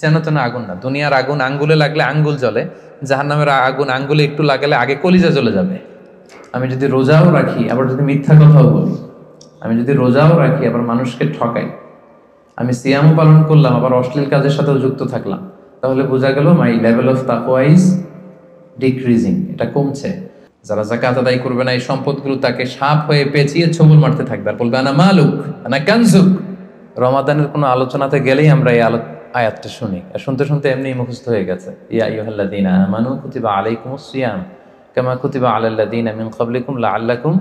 যেন তেন আগুন না, দুনিয়ার আগুন আঙ্গুলে লাগলে আঙ্গুল জ্বলে, জাহান্নামের আগুন আঙ্গুলে একটু লাগালে আগে কলিজা জ্বলে যাবে। আমি যদি রোজাও রাখি আবার যদি মিথ্যা কথাও বলি, আমি যদি রোজাও রাখি আবার মানুষকে ঠকাই, আমি সিয়ামও পালন করলাম আবার অশ্লীল কাজের সাথেও যুক্ত থাকলাম, তাহলে বোঝা গেল মাই লেভেল অফ তাকওয়া ইজ ডিক্রিজিং, এটা কমছে। যারা যাকাত আদায় করবে না এই সম্পদগুলো তাকে সাপ হয়ে পেঁচিয়ে ছবল মারতে থাকবে আর বলবে আনা মালুক আনা কানজুক। রমাদানের কোনো আলোচনাতে গেলেই আমরা এই আয়াতটা শুনি, আর শুনতে শুনতে এমনি মুখস্থ হয়ে গেছে। ইয়া আইয়ুহাল্লাযীনা আমানু কুতিবা আলাইকুমুস সিয়াম কামা কুতিবা আলাল্লাযীনা মিন ক্বাবলিকুম লাআল্লাকুম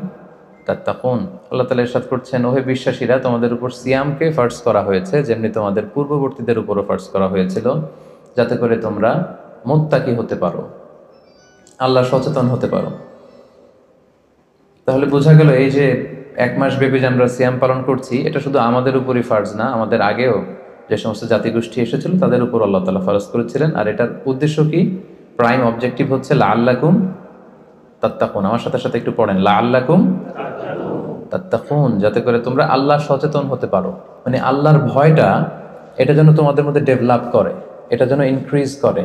তাত্তাকুন। আল্লাহ তাআলা ইরশাদ করছেন, ওহে বিশ্বাসীরা, তোমাদের উপর সিয়ামকে ফার্জ করা হয়েছে যেমনি তোমাদের পূর্ববর্তীদের উপরও ফার্জ করা হয়েছিল, যাতে করে তোমরা মুত্তাকি হতে পারো, আল্লাহ সচেতন হতে পারো। তাহলে বোঝা গেল এই যে এক মাস ব্যাপী যে আমরা সিয়াম পালন করছি, এটা শুধু আমাদের উপরই ফার্জ না, আমাদের আগেও যে সমস্ত জাতিগোষ্ঠী এসেছিল তাদের উপর আল্লাহ তাআলা ফরজ করেছিলেন। আর এটার উদ্দেশ্য কি? প্রাইম অবজেক্টিভ হচ্ছে লাআল্লাকুম তাত্তাকুন। আমার সাথে সাথে একটু পড়েন, লাআল্লাকুম তাত্তাকুন, যাতে করে তোমরা আল্লাহ সচেতন হতে পারো। মানে আল্লাহর ভয়টা এটা যেন তোমাদের মধ্যে ডেভেলপ করে, এটা যেন ইনক্রিজ করে,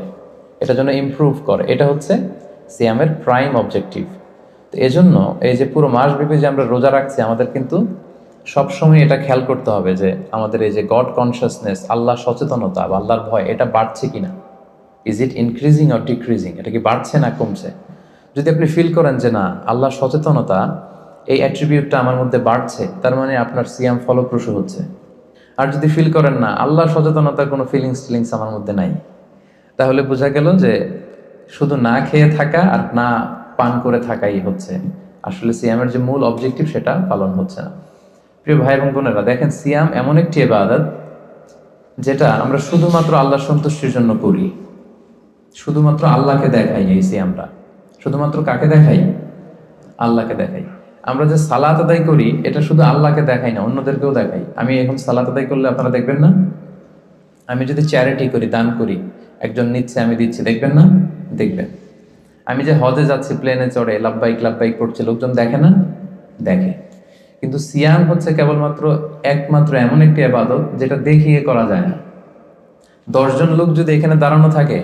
এটা যেন ইমপ্রুভ করে, এটা হচ্ছে সিয়ামের প্রাইম অবজেক্টিভ। তো এজন্য এই যে পুরো মাসব্যাপী যে আমরা রোজা রাখছি, আমাদের কিন্তু সবসময় এটা খেয়াল করতে হবে যে আমাদের এই যে গড কনসিয়াসনেস, আল্লাহ সচেতনতা বা আল্লাহর ভয়, এটা বাড়ছে কিনা। Is it increasing or decreasing? এটা কি বাড়ছে না কমছে? যদি আপনি ফিল করেন যে না, আল্লাহ সচেতনতা এই অ্যাট্রিবিউটটা আমার মধ্যে বাড়ছে, তার মানে আপনার সিয়াম ফলপ্রসূ হচ্ছে। আর যদি ফিল করেন না, আল্লাহ সচেতনতার কোনো ফিলিংস আমার মধ্যে নাই, তাহলে বোঝা গেল যে শুধু না খেয়ে থাকা আর না পান করে থাকাই হচ্ছে, আসলে সিয়ামের যে মূল অবজেক্টিভ সেটা পালন হচ্ছে না। প্রিয় ভাই এবং বোনেরা, দেখেন সিয়াম এমন একটি ইবাদত যেটা আমরা শুধুমাত্র আল্লাহ সন্তুষ্টির জন্য করি, শুধুমাত্র আল্লাহকে দেখাই। এই সিয়ামটা শুধুমাত্র কাকে দেখাই? আল্লাহকে দেখাই। আমরা যে সালাত আদায় করি এটা শুধু আল্লাহকে দেখাই না, অন্যদেরকেও দেখাই। আমি এখন সালাত আদায় করলে আপনারা দেখবেন না? আমি যদি চ্যারিটি করি, দান করি, একজন নিচ্ছে আমি দিচ্ছি, দেখবেন না? দেখবেন। আমি যে হজে যাচ্ছি, প্লেনে চড়ে লাব্বাইক লাব্বাইক করছে, লোকজন দেখে না? দেখে। কিন্তু সিয়াম হচ্ছে কেবলমাত্র একমাত্র এমন একটি ইবাদত যেটা দেখিয়ে করা যায় না। 10 জন লোক যদি এখানে দাঁড়ানো থাকে,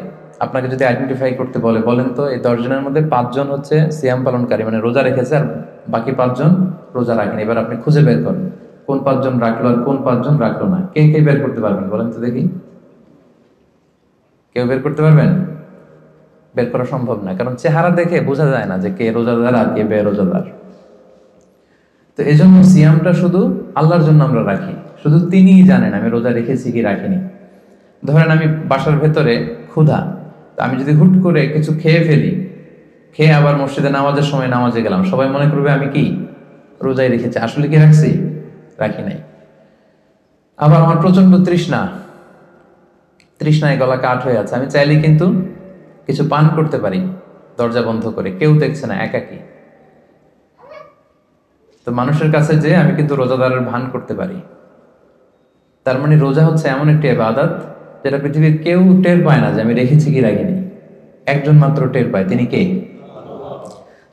আপনাকে যদি আইডেন্টিফাই করতে বলে, বলেন তো এই 10 জনের মধ্যে 5 জন হচ্ছে সিয়াম পালনকারী, মানে রোজা রেখেছে, আর বাকি 5 জন রোজা রাখেন। এবার আপনি খুঁজে বের করেন কোন 5 জন রাখলো আর কোন 5 জন রাখলো না। কে কে বের করতে পারবেন বলেন তো দেখি? কেউ বের করতে পারবেন? বের করা সম্ভব না, কারণ চেহারা দেখে বোঝা যায় না যে কে রোজাদার আর কে বেরোজাদার। তো এই জন্য সিয়ামটা শুধু আল্লাহর জন্য আমরা রাখি, শুধু তিনিই জানেন আমি রোজা রেখেছি কি রাখিনি। ধরেন আমি বাসার ভেতরে ক্ষুধা, আমি যদি হুট করে কিছু খেয়ে ফেলি, খেয়ে আবার মসজিদে নামাজের সময় নামাজে গেলাম, সবাই মনে করবে আমি কি রোজাই রেখেছি, আসলে কি রাখছি? রাখি নাই। আবার আমার প্রচন্ড তৃষ্ণায় গলা কাঠ হয়ে আছে, আমি চাইলে কিন্তু কিছু পান করতে পারি দরজা বন্ধ করে, কেউ দেখছে না, একাকি। তো মানুষের কাছে যে আমি কিন্তু রোজাদারের ভান করতে পারি। তার মানে রোজা হচ্ছে এমন একটি ইবাদত যেটা পৃথিবীর কেউ টের পায় না যে আমি রেখেছি কি রাখিনি, একজন মাত্র টের পায়, তিনি কে?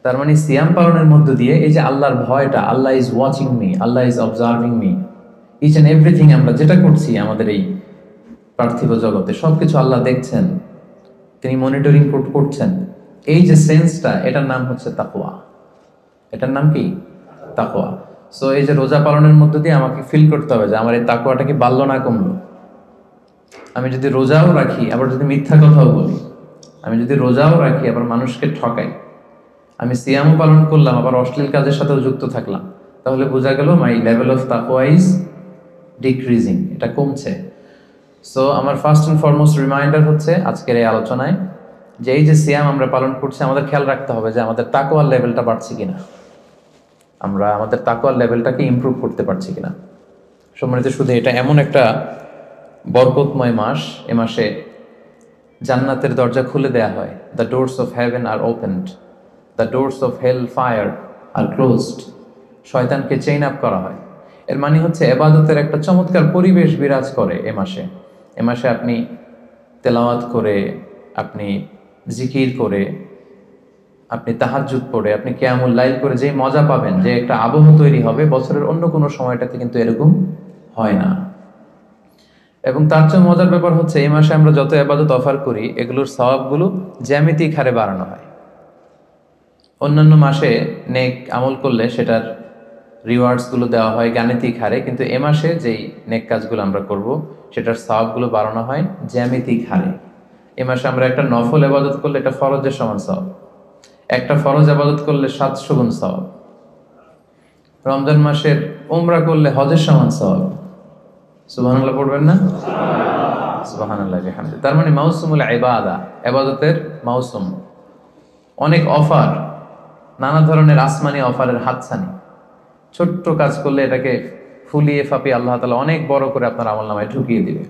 তার মানে সিয়াম পালনের মধ্য দিয়ে এই যে আল্লাহর ভয়টা, Allah is watching me, Allah is observing me, each and everything আমরা যেটা করছি আমাদের এই পার্থিব জগতে সবকিছু আল্লাহ দেখছেন, তিনি মনিটরিং করছেন। এই যে সেন্সটা, এটার নাম হচ্ছে তাকওয়া। এটার নাম কি? তাকওয়া। সো এই যে রোজা পালনের মধ্য দিয়ে আমাকে ফিল করতে হবে যে আমার এই তাকওয়াটা কি বাড়লো না কমলো। আমি যদি রোজাও রাখি আবার যদি মিথ্যা কথাও বলি, আমি যদি রোজাও রাখি আবার মানুষকে ঠকাই, আমি সিয়ামও পালন করলাম আবার অশ্লীল কাজের সাথেও যুক্ত থাকলাম, তাহলে বোঝা গেল মাই লেভেল অফ তাকওয়া ইজ ডিক্রিজিং, এটা কমছে। সো আমার ফার্স্ট অ্যান্ড ফরমোস্ট রিমাইন্ডার হচ্ছে আজকের এই আলোচনায় যে এই যে সিয়াম আমরা পালন করছি, আমাদের খেয়াল রাখতে হবে যে আমাদের তাকওয়ার লেভেলটা বাড়ছে কিনা, আমরা আমাদের তাকওয়ার লেভেলটাকে ইমপ্রুভ করতে পারছি কিনা। সম্মানিত, শুধু এটা এমন একটা বরকতময় মাস, এ মাসে জান্নাতের দরজা খুলে দেয়া হয়। The doors of heaven are opened, the doors of hell fire are closed. শয়তানকে চেইন আপ করা হয়। এর মানে হচ্ছে ইবাদতের একটা চমৎকার পরিবেশ বিরাজ করে এ মাসে। এ মাসে আপনি তেলাওয়াত করে, আপনি জিকির করে, আপনি তাহাজ্জুদ পড়ে, আপনি কিয়ামুল লাইল করে যে মজা পাবেন, যে একটা আবহ তৈরি হবে, বছরের অন্য কোনো সময়টাতে কিন্তু এরকম হয় না। এবং তার চেয়ে মজার ব্যাপার হচ্ছে এই মাসে আমরা যত ইবাদত অফার করি এগুলোর সওয়াবগুলো জ্যামিতিক হারে বাড়ানো হয়। অন্যান্য মাসে নেক আমল করলে সেটার রিওয়ার্ডসগুলো দেওয়া হয় গাণিতিক হারে, কিন্তু এ মাসে যেই নেক কাজগুলো আমরা করব সেটার সওয়াবগুলো বাড়ানো হয় জ্যামিতিক হারে। এ মাসে আমরা একটা নফল ইবাদত করলে এটা ফরজের সমান সওয়াব, একটা ফরজ ইবাদত করলে 700 গুণ সওয়াব, রমজান মাসের উমরা করলে হজের সমান সওয়াব। সুবহানাল্লাহ পড়বেন না? সুবহানাল্লাহ বিহামদি। তার মানে মাউসুমুল ইবাদা, ইবাদতের মাউসুম, অনেক অফার, নানা ধরনের আসমানি অফারের হাতছানি। ছোট্ট কাজ করলে এটাকে ফুলিয়ে ফাপিয়ে আল্লাহ তাআলা অনেক বড় করে আপনার আমলনামায় ঢুকিয়ে দিবে।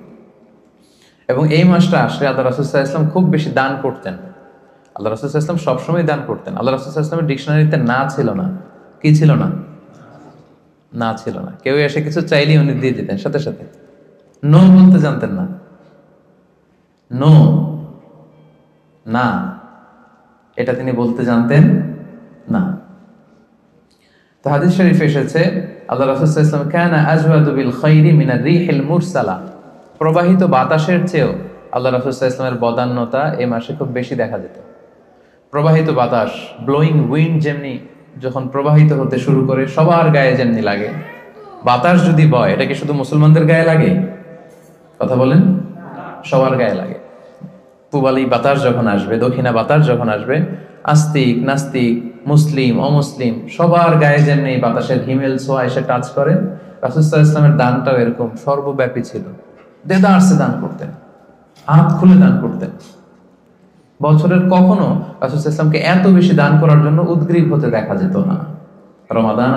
এবং এই মাসটা আসলে আল্লাহ রাসূল সাল্লাল্লাহু আলাইহি ওয়াসাল্লাম খুব বেশি দান করতেন। আল্লাহ রাসূল সাল্লাল্লাহু আলাইহি ওয়াসাল্লাম সবসময় দান করতেন। আল্লাহ রাসূল সাল্লাল্লাহু আলাইহি ওয়াসাল্লামের ডিকশনারিতে না ছিল না, কি ছিল না? না ছিল না। কেউ এসে কিছু চাইলেই উনি দিয়ে দিতেন সাথে সাথে। নো বলতে জানতেন না, নো, না, এটা তিনি বলতে জানতেন না। তো হাদিস শরীফে এসেছে আল্লাহ রাসূল সাল্লাল্লাহু আলাইহি ওয়াসাল্লাম কানা আজওয়াদু বিল খাইরি মিনার রিহিল মুরসালা, প্রবাহিত বাতাসের চেয়েও আল্লাহ রাসূল সাল্লাল্লাহু আলাইহি ওয়াসাল্লামের বদান্যতা এই মাসে খুব বেশি দেখা যেত। প্রবাহিত বাতাস, ব্লোয়িং উইন্ড যেমনি যখন প্রবাহিত হতে শুরু করে সবার গায়ে যেমনি লাগে, বাতাস যদি বয় এটা কি শুধু মুসলমানদের গায়ে লাগে? কথা বলেন, সবার গায়ে লাগে। পূবালী বাতাস যখন আসবে, দক্ষিণা বাতাস যখন আসবে, আস্তিক নাস্তিক মুসলিম অমুসলিম সবার গায়ে যেমনি বাতাসের হিমেল ছোঁয়া এসে টাচ করে, রাসূল সাল্লাল্লাহু আলাইহি ওয়াসাল্লামের দানটাও এরকম সর্বব্যাপী ছিল। দেদারসে দান করতেন, হাত খুলে দান করতেন। বছরের কখনো রাসূল সাল্লাল্লাহু আলাইহি ওয়াসাল্লামকে এত বেশি দান করার জন্য উদগ্রীব হতে দেখা যেত না। রমাদান